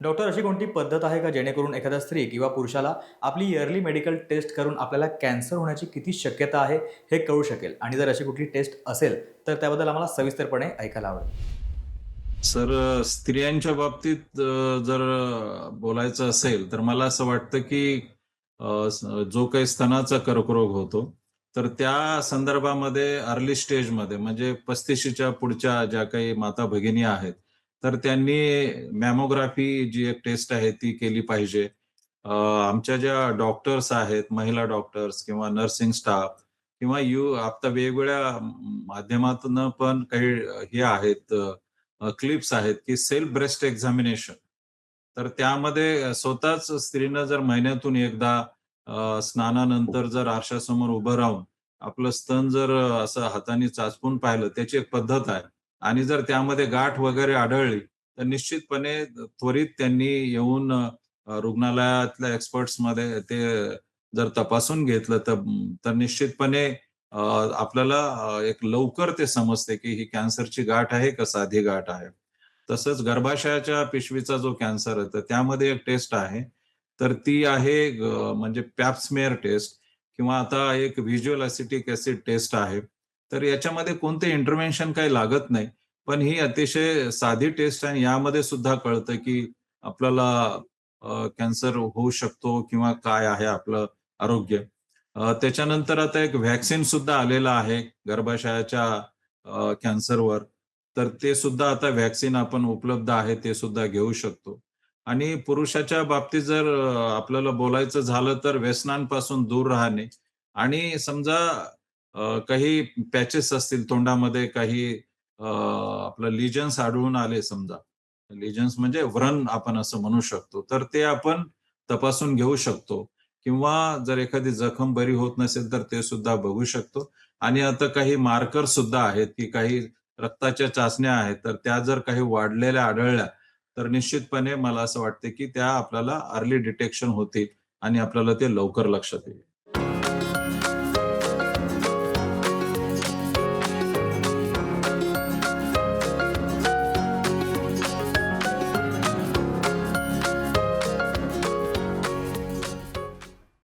Doctor, अशी कोणती पद्धत आहे का जेणेकरून एखाद्या स्त्री किंवा पुरुषाला आपली इयरली मेडिकल टेस्ट करून आपल्याला कॅन्सर होण्याची किती शक्यता आहे हे कळू शकेल? आणि जर अशी कुठली टेस्ट असेल, तर त्याबद्दल आम्हाला सविस्तरपणे ऐकायला आवडेल. सर स्त्रियांच्या बाबतीत जर बोलायचं असेल, तर मला असं वाटतं की जो काही स्तनाचा कर्करोग होतो, तर त्या संदर्भामध्ये अर्ली स्टेजमध्ये म्हणजे 35च्या पुढच्या ज्या काही माता-भगिनी आहेत, तर त्यांनी मॅमोग्राफी जी एक टेस्ट आहे ती केली पाहिजे. आमच्या ज्या डॉक्टर्स आहेत, महिला डॉक्टर्स किंवा नर्सिंग स्टाफ किंवा आता वेगवेगळ्या माध्यमातून पण काही हे आहेत क्लिप्स आहेत, की सेल्फ ब्रेस्ट एक्झामिनेशन. तर त्यामध्ये स्वतःच स्त्रीनं जर महिन्यातून एकदा स्नानानंतर जर आरशासमोर उभं राहून आपलं स्तन जर असं हाताने चाचपून पाहिलं, त्याची एक पद्धत आहे. आणि जर त्यामध्ये गाठ वगैरे आढळली, तर निश्चितपणे त्वरित त्यांनी येऊन रुग्णालयातल्या एक्सपर्ट्समध्ये ते जर तपासून घेतलं, तर निश्चितपणे अ, आपल्याला एक लवकर ते समजते, की ही कॅन्सरची गाठ आहे का साधी गाठ आहे. तसंच गर्भाशयाच्या पिशवीचा जो कॅन्सर आहे, तर त्यामध्ये एक टेस्ट आहे. तर ती आहे म्हणजे पॅप स्मेअर टेस्ट किंवा आता एक व्हिज्युअल एसिटिक ॲसिड टेस्ट आहे. तर याच्यामध्ये कोणते इंटरव्हेन्शन काही लागत नाही. पण ही अतिशय साधी टेस्ट आहे आणि यामध्ये सुद्धा कळतं, की आपल्याला कॅन्सर होऊ शकतो किंवा काय आहे आपलं आरोग्य. त्याच्यानंतर आता एक व्हॅक्सिन सुद्धा आलेलं आहे गर्भाशयाच्या कॅन्सरवर. तर ते सुद्धा आता व्हॅक्सिन आपण उपलब्ध आहे ते सुद्धा घेऊ शकतो. आणि पुरुषाच्या बाबतीत जर आपल्याला बोलायचं झालं तर व्यसनांपासून दूर राहणे आणि समजा काही पॅचेस असतील तोंडामध्ये काही आपलं लिजन्स आढळून आले समजा. लिजन्स म्हणजे व्रण आपण असं म्हणू शकतो. तर ते आपण तपासून घेऊ शकतो. किंवा जर एखादी जखम बरी होत नसेल, तर ते सुद्धा बघू शकतो. आणि आता काही मार्कर सुद्धा आहेत, की काही रक्ताच्या चाचण्या आहेत, तर त्या जर काही वाढलेल्या आढळल्या, तर निश्चितपणे मला असं वाटतं, की त्या आपल्याला अर्ली डिटेक्शन होतील आणि आपल्याला ते लवकर लक्षात येईल.